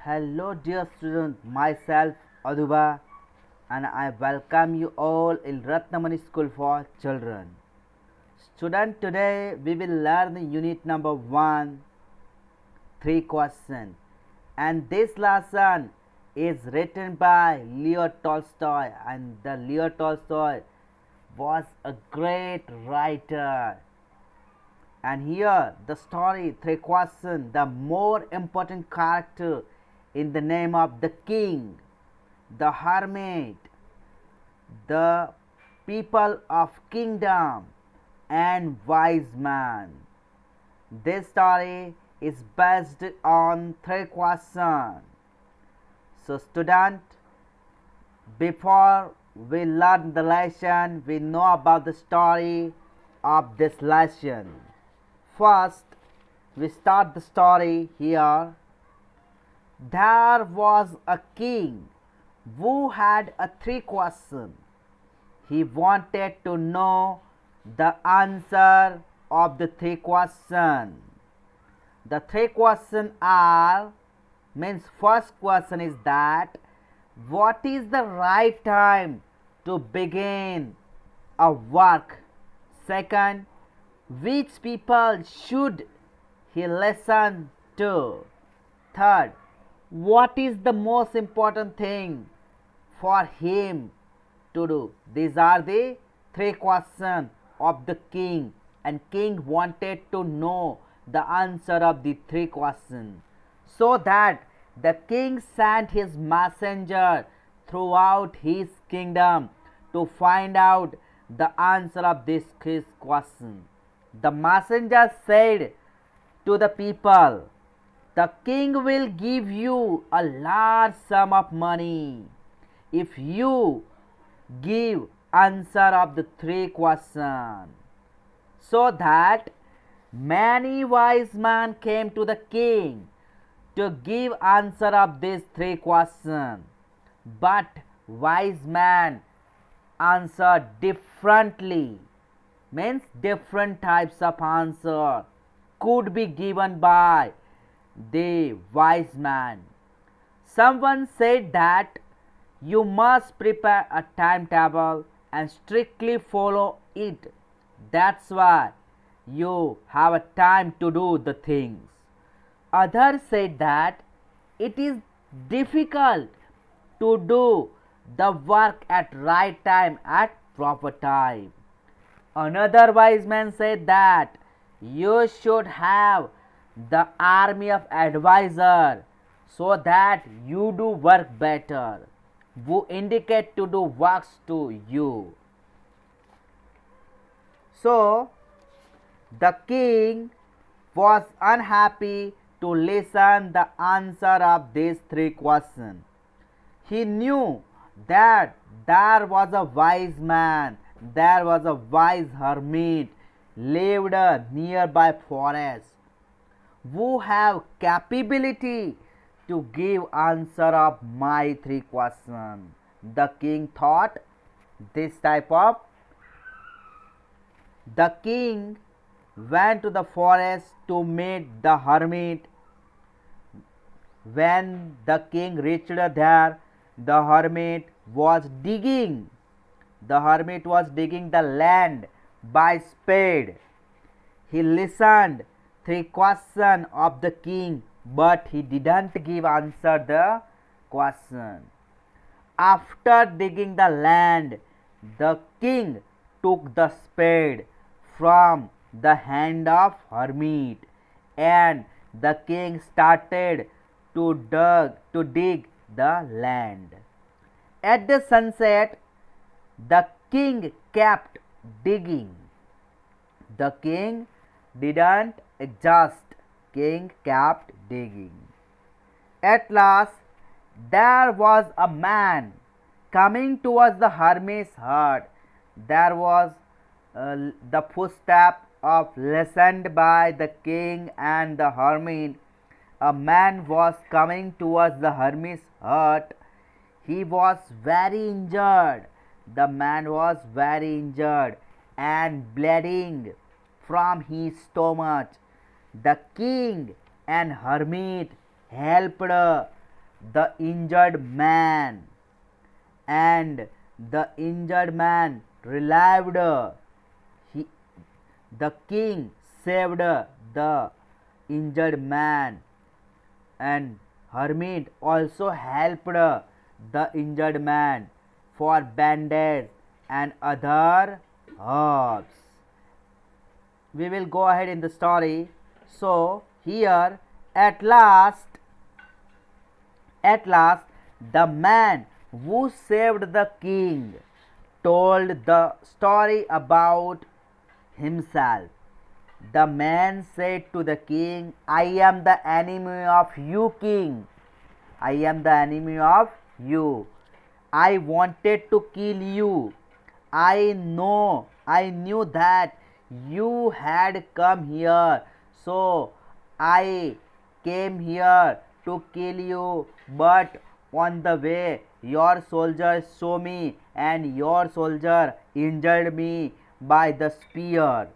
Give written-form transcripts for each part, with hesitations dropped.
Hello, dear students. Myself Aduba, and I welcome you all in Ratnamani School for Children. Student, today we will learn unit number 1, 3 questions. And this lesson is written by Leo Tolstoy, and the Leo Tolstoy was a great writer. And here the story, 3 questions, the more important character in the name of the king, the hermit, the people of kingdom, and wise man. This story is based on 3 questions. So student, before we learn the lesson, we know about the story of this lesson. First, we start the story here. There was a king who had a 3 questions. He wanted to know the answer of the 3 questions. The 3 questions are, means first question is that what is the right time to begin a work? Second, which people should he listen to? Third, what is the most important thing for him to do? These are the 3 questions of the king, and king wanted to know the answer of the 3 questions. So that the king sent his messenger throughout his kingdom to find out the answer of this question. The messenger said to the people, the king will give you a large sum of money if you give answer of the 3 questions. So that many wise men came to the king to give answer of these 3 questions. But wise men answered differently, means different types of answer could be given by the wise man. Someone said that you must prepare a timetable and strictly follow it. That's why you have a time to do the things. Others said that it is difficult to do the work at right time at proper time. Another wise man said that you should have the army of advisors so that you do work better, who indicate to do works to you. So the king was unhappy to listen the answer of these 3 questions. He knew that there was a wise man, there was a wise hermit lived a nearby forest who have capability to give answer of my 3 questions. The king thought this type of. The king went to the forest to meet the hermit. When the king reached there, the hermit was digging. The hermit was digging the land by spade. He listened 3 questions of the king, but he didn't give answer the question. After digging the land, the king took the spade from the hand of hermit, and the king started to dig the land. At the sunset, the king kept digging. The king didn't exhaust. King kept digging. At last, there was a man coming towards the hermit's hut. There was the footstep of listened by the king and the hermit. A man was coming towards the hermit's hut. He was very injured. The man was very injured and bleeding from his stomach. The king and hermit helped the injured man, and the injured man relieved. He, the king saved the injured man, and hermit also helped the injured man for bandage and other herbs. We will go ahead in the story. So here at last the man who saved the king told the story about himself. The man said to the king, I am the enemy of you, king. I am the enemy of you. I wanted to kill you. I knew that you had come here, so I came here to kill you. But on the way, your soldiers saw me, and your soldier injured me by the spear.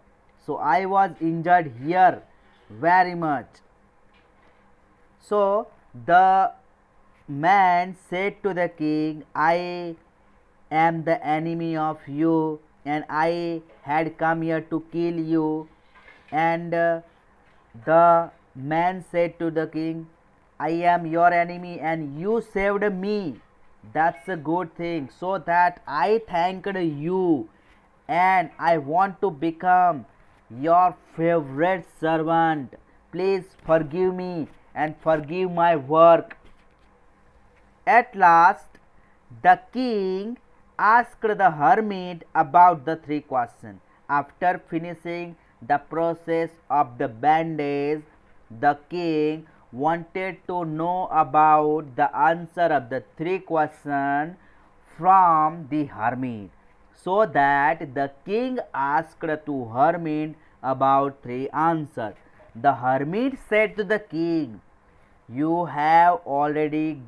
So I was injured here very much. So the man said to the king, I am the enemy of you, and I had come here to kill you. And the man said to the king, I am your enemy and you saved me. That's a good thing. So that I thanked you, and I want to become your favorite servant. Please forgive me and forgive my work. At last, the king asked the hermit about the three questions. After finishing the process of the bandage, the king wanted to know about the answer of the three questions from the hermit. So that the king asked to hermit about three answers. The hermit said to the king, you have already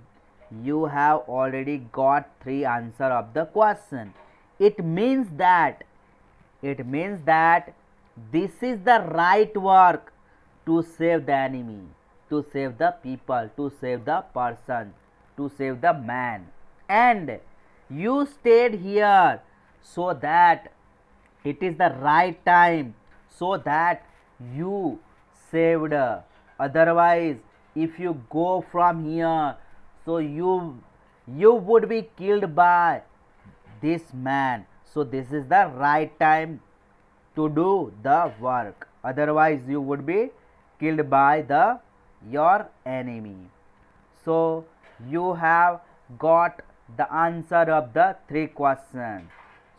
got three answer of the question. It means that this is the right work to save the enemy, to save the people, to save the person, to save the man. And you stayed here, so that it is the right time, so that you saved. Otherwise, if you go from here, so you would be killed by this man. So this is the right time to do the work. Otherwise, you would be killed by the your enemy. So you have got the answer of the three questions.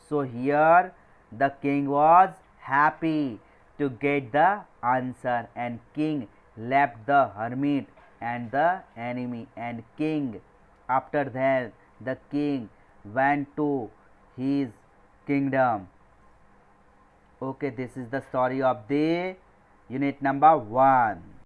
So here the king was happy to get the answer, and king left the hermit and the enemy, and king, after that the king went to his kingdom. Okay, this is the story of the unit number 1.